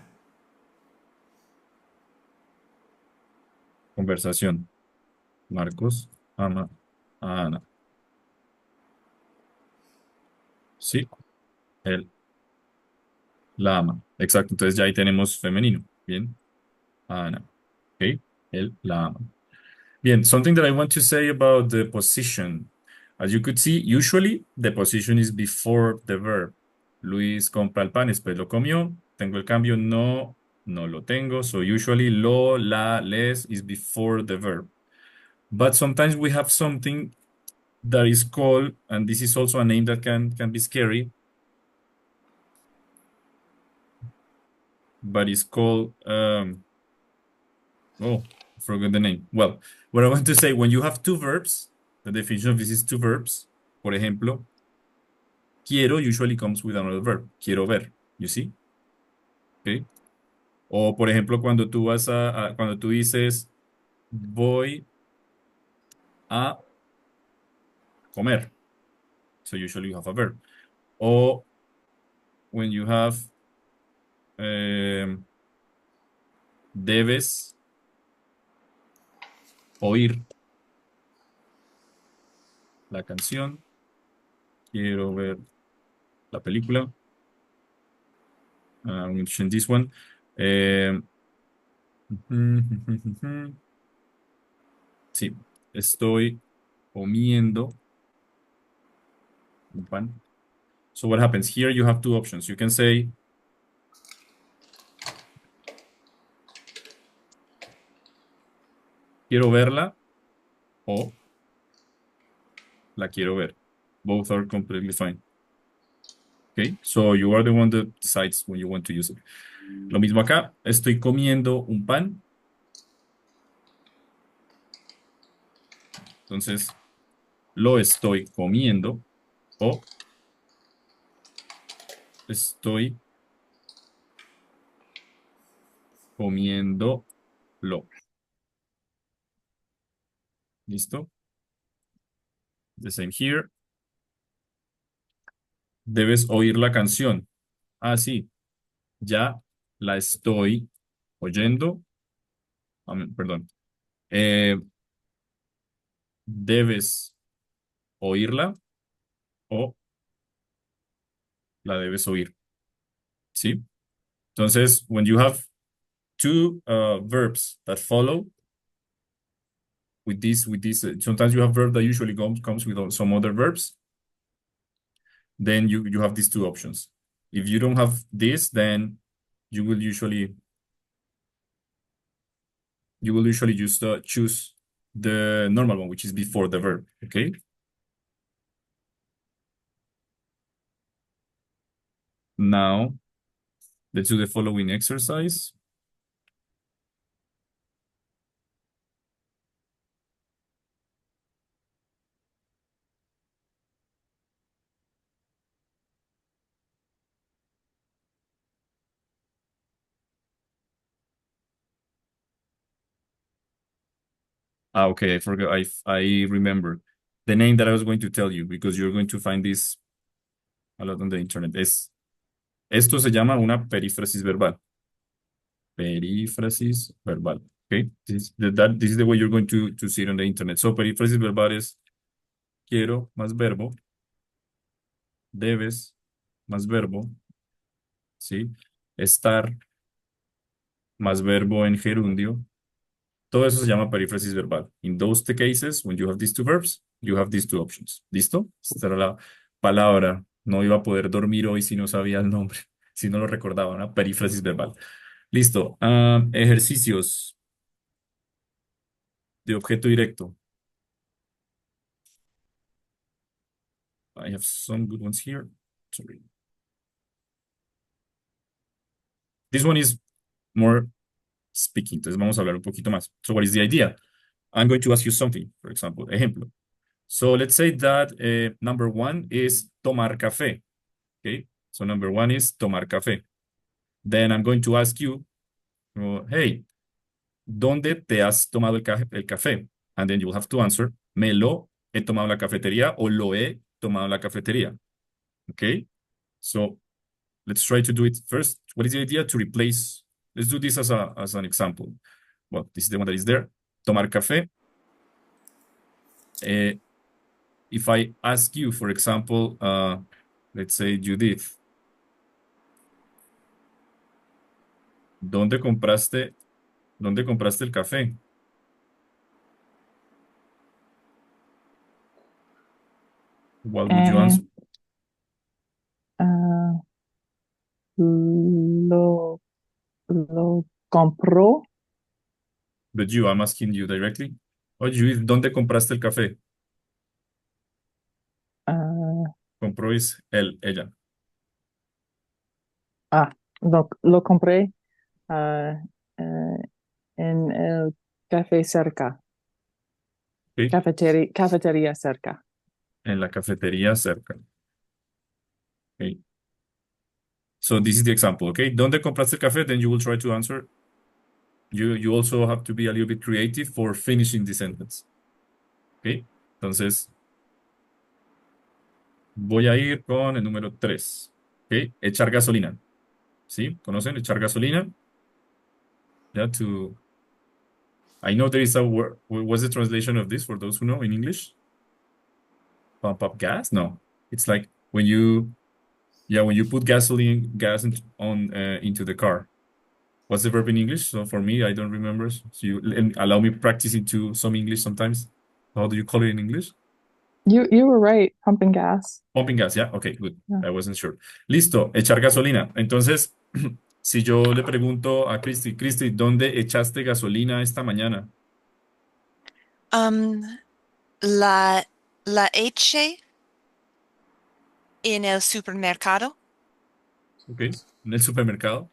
Conversación. Marcos ama a Ana. Sí, él la ama. Exacto, entonces ya ahí tenemos femenino. Bien, Ana. Ok, él la ama. Bien, something that I want to say about the position. As you could see, usually the position is before the verb. Luis compra el pan, después lo comió. Tengo el cambio, no, no lo tengo. So usually lo, la, les is before the verb. But sometimes we have something that is called, and this is also a name that can be scary, but it's called oh, I forgot the name. Well, what I want to say, when you have two verbs, the definition of this is two verbs. Por ejemplo, quiero usually comes with another verb. Quiero ver, you see? Okay. O por ejemplo, cuando tú cuando tú dices voy a comer. So usually you have a verb. O when you have debes oír la canción. Quiero ver la película. I'm going to change this one. Eh, sí, estoy comiendo un pan. So what happens here? You have two options. You can say quiero verla o la quiero ver. Both are completely fine. Okay, so you are the one that decides when you want to use it. Lo mismo acá, estoy comiendo un pan. Entonces, lo estoy comiendo o estoy comiéndolo. ¿Listo? The same here. Debes oír la canción. Ah, sí, ya la estoy oyendo. Perdón. Eh, debes oírla o la debes oír. ¿Sí? Entonces, when you have two verbs that follow with this, sometimes you have verb that usually comes with some other verbs, then you have these two options. If you don't have this, then you will usually just choose the normal one, which is before the verb. Okay. Now let's do the following exercise. Ah, okay, I forgot. I remember the name that I was going to tell you because you're going to find this a lot on the internet. Esto se llama una perífrasis verbal. Perífrasis verbal. Okay, this is the way you're going to see it on the internet. So perífrasis verbal es quiero más verbo, debes más verbo, ¿sí? Estar más verbo en gerundio. Todo eso se llama perífrasis verbal. In those cases, when you have these two verbs, you have these two options. ¿Listo? Esta era la palabra. No iba a poder dormir hoy si no sabía el nombre, si no lo recordaba, una perífrasis verbal. Listo. Ejercicios de objeto directo. I have some good ones here. Sorry. This one is more speaking. Entonces vamos a hablar un poquito más. So what is the idea? I'm going to ask you something, for example. Ejemplo. So let's say that number one is tomar café. Okay. So number one is tomar café. Then I'm going to ask you, hey, ¿dónde te has tomado el café? And then you will have to answer, me lo he tomado en la cafetería o lo he tomado en la cafetería. Okay. So let's try to do it first. What is the idea? To replace, let's do this as an example. Well, this is the one that is there. Tomar café. If I ask you, for example, let's say Judith, ¿dónde compraste, ¿dónde compraste el café? What would you Eh, answer? ah, lo, lo compró. But you, I'm asking you directly. Oh, Judith, ¿dónde compraste el café? ah, Compró es él, ella. lo compré ah, eh, en el café cerca. Okay. Cafetería cerca. En la cafetería cerca. Okay. So this is the example, okay? ¿Dónde compraste el café? Then you will try to answer. You also have to be a little bit creative for finishing the sentence. Okay. Entonces, voy a ir con el número 3. Okay. Echar gasolina. ¿Sí? ¿Conocen? Echar gasolina. Yeah, I know there is a word. What's the translation of this for those who know in English? Pump up gas? No. It's like when you, yeah, when you put gas into the car. What's the verb in English? So for me, I don't remember. So you allow me practice into some English sometimes. How do you call it in English? You were right, pumping gas. Pumping gas, yeah. Okay, good. Yeah. I wasn't sure. Listo, echar gasolina. Entonces, si yo le pregunto a Cristi, ¿dónde echaste gasolina esta mañana? Um, la eché en el supermercado. Ok, en el supermercado.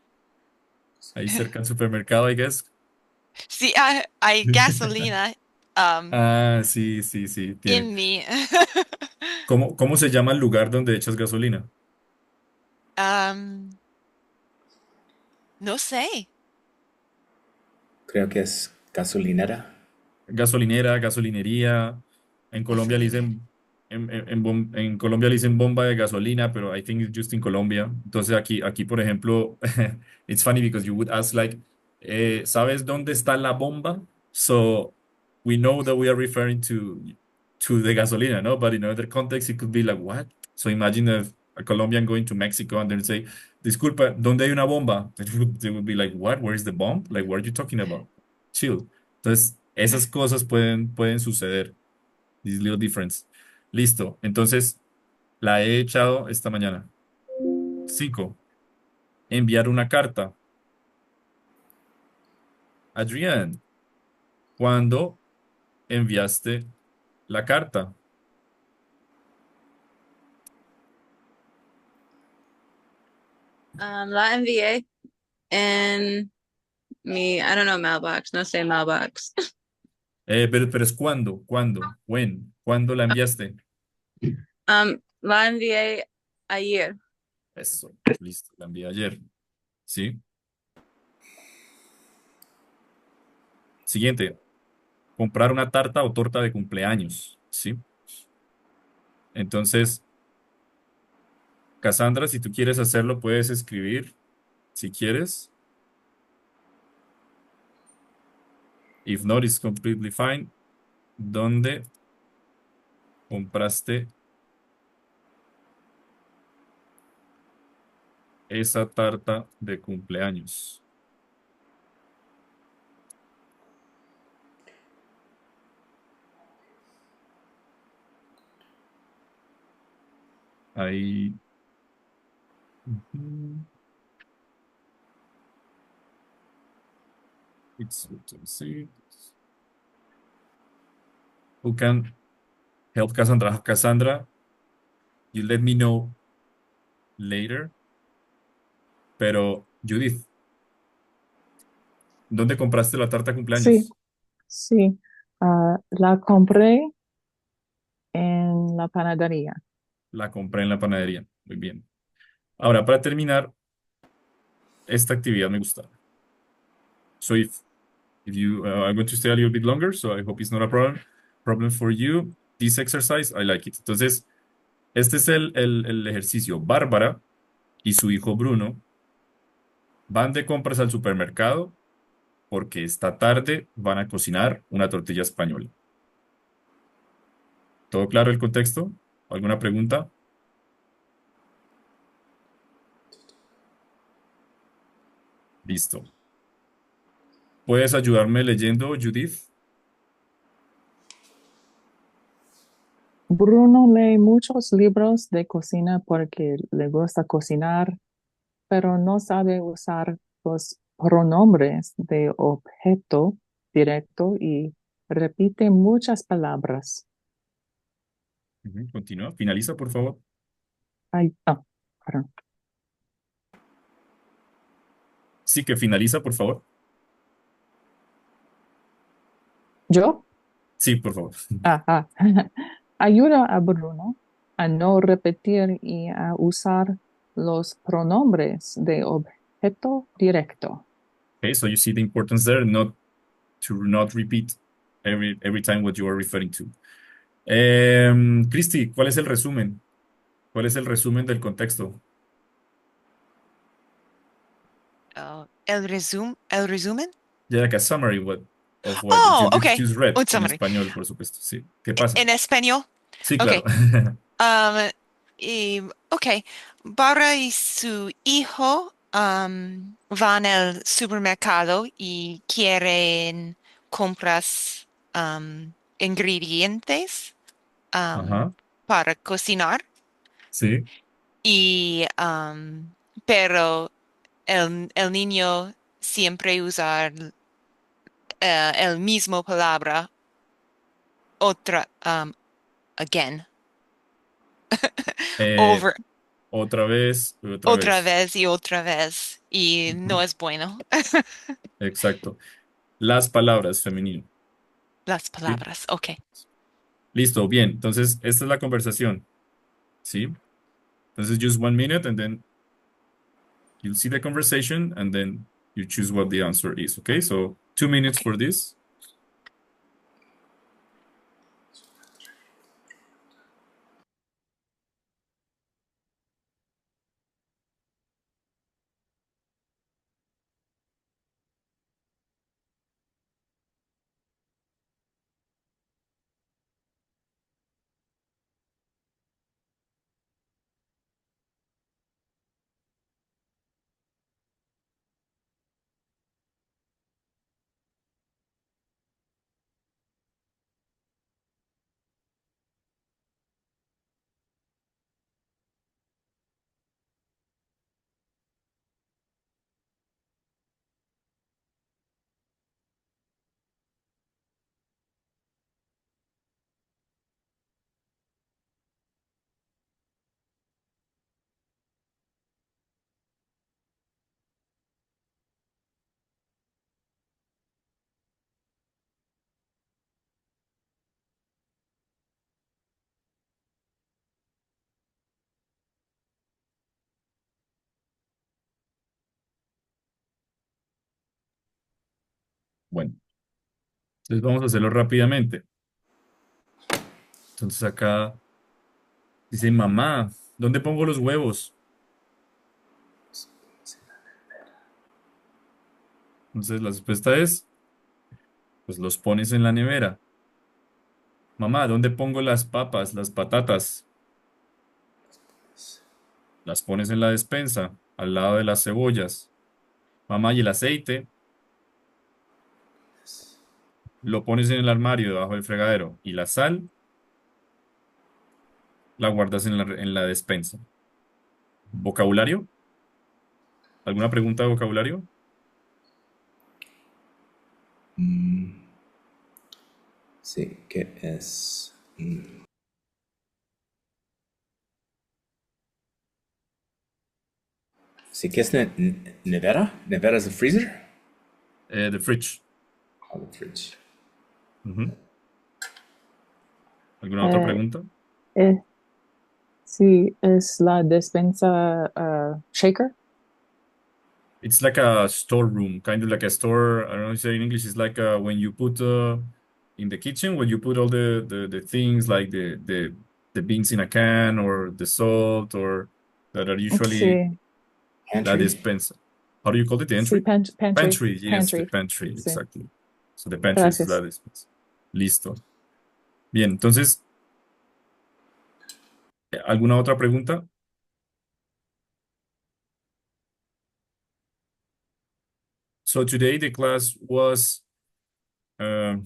Ahí cerca del supermercado, I guess. Sí, hay gasolina Ah, sí, sí, sí, tiene. en mi. ¿Cómo se llama el lugar donde echas gasolina? Um, no sé. Creo que es gasolinera. Gasolinera, gasolinería. En Colombia le dicen en Colombia le dicen bomba de gasolina, pero I think it's just in Colombia. Entonces aquí por ejemplo, it's funny because you would ask like, ¿sabes dónde está la bomba? So we know that we are referring to the gasolina, no? But in other context, it could be like, what? So imagine if a Colombian going to Mexico and they say, disculpa, ¿dónde hay una bomba? They would be like, what? Where is the bomb? Like, what are you talking about? Chill. Entonces, esas cosas pueden suceder. This little difference. Listo. Entonces, la he echado esta mañana. 5. Enviar una carta. Adrián, ¿cuándo enviaste la carta? La envié en I don't know, mailbox. No sé mailbox. Pero es cuándo, cuándo, when, ¿cuándo la enviaste? La envié ayer. Eso, listo, la envié ayer. ¿Sí? Siguiente, comprar una tarta o torta de cumpleaños. ¿Sí? Entonces, Cassandra, si tú quieres hacerlo, puedes escribir, si quieres. If not, it's completely fine. ¿Dónde compraste esa tarta de cumpleaños? Ahí. Ujú. It's good to see. Who can help Cassandra? Cassandra, you let me know later. Pero, Judith, ¿dónde compraste la tarta de Sí, cumpleaños? sí. La compré en la panadería. La compré en la panadería. Muy bien. Ahora, para terminar, esta actividad me gusta. So if you I'm going to stay a little bit longer, so I hope it's not a problem for you. This exercise, I like it. Entonces, este es el ejercicio. Bárbara y su hijo Bruno van de compras al supermercado porque esta tarde van a cocinar una tortilla española. ¿Todo claro el contexto? ¿Alguna pregunta? Listo. ¿Puedes ayudarme leyendo, Judith? Bruno lee muchos libros de cocina porque le gusta cocinar, pero no sabe usar los pronombres de objeto directo y repite muchas palabras. Ujú, continúa. Finaliza, por favor. Ay, perdón. Sí, que finaliza, por favor. ¿Yo? Sí, por favor. Ah. Ayuda a Bruno a no repetir y a usar los pronombres de objeto directo. Okay, so you see the importance there, not to not repeat every time what you are referring to. Christy, ¿cuál es el resumen? ¿Cuál es el resumen del contexto? El resumen. Yeah, like a summary of what Oh, Judith okay. just read Un en summary. español, por supuesto. Sí. ¿Qué pasa? En español. Sí, claro. Okay. Okay. Barbara y su hijo van al supermercado y quieren compras ingredientes Ajá. para cocinar Sí. y pero el niño siempre usa el mismo palabra otra again Eh, over otra vez, y otra otra vez. vez y otra vez y no Ujú, es bueno. exacto. Las palabras femenino. Las ¿Sí? palabras, ok. Listo, bien. Entonces, esta es la conversación. ¿Sí? Entonces, just 1 minute and then you'll see the conversation and then you choose what the answer is. Okay, so 2 minutes Okay. for this. Bueno, entonces vamos a hacerlo rápidamente. Entonces acá dice, mamá, ¿dónde pongo los huevos? Entonces la respuesta es, pues los pones en la nevera. Mamá, ¿dónde pongo las papas, las patatas? Las pones en la despensa, al lado de las cebollas. Mamá, ¿y el aceite? Lo pones en el armario debajo del fregadero. ¿Y la sal? La guardas en la despensa. ¿Vocabulario? ¿Alguna pregunta de vocabulario? Mm, sí, ¿qué es? Sí, ¿qué es nevera? ¿Nevera es el freezer? The fridge. Oh, the fridge. Ujú. ¿Alguna otra Eh, pregunta? eh, sí, es la despensa shaker. It's like a storeroom, kind of like a store. I don't know how to say in English. It's like when you put in the kitchen, when you put all the things like the beans in a can or the salt or that are usually Sí, la Pantry? despensa. How do you call it? The sí, entry? pantry, Pantry, yes, the pantry. pantry, Sí, exactly. So the pantry is la gracias. despensa. Listo. Bien, entonces, ¿alguna otra pregunta? So today the class was uh,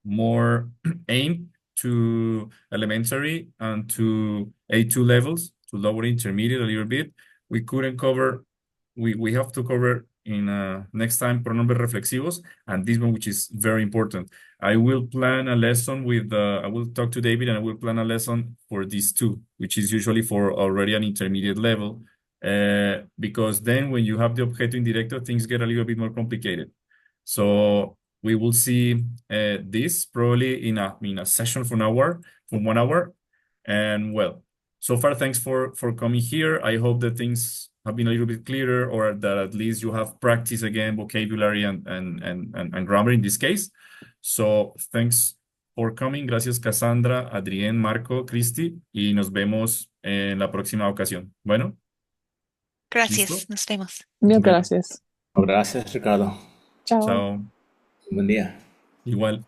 more aimed to elementary and to A2 levels, to lower intermediate a little bit. We couldn't cover, we have to cover in next time pronombres reflexivos and this one, which is very important. I will plan a lesson with, I will talk to David and I will plan a lesson for these two, which is usually for already an intermediate level. Because then when you have the objeto indirecto, things get a little bit more complicated. So we will see this probably in a session for 1 hour. And well, so far, thanks for coming here. I hope that things have been a little bit clearer, or that at least you have practiced again vocabulary and grammar in this case. So thanks for coming. Gracias, Cassandra, Adrián, Marco, Cristi, y nos vemos en la próxima ocasión. Bueno, Gracias. ¿listo? Nos vemos. Mil Bueno, gracias. Oh, gracias, Ricardo. Chao. chao. Buen día. Igual.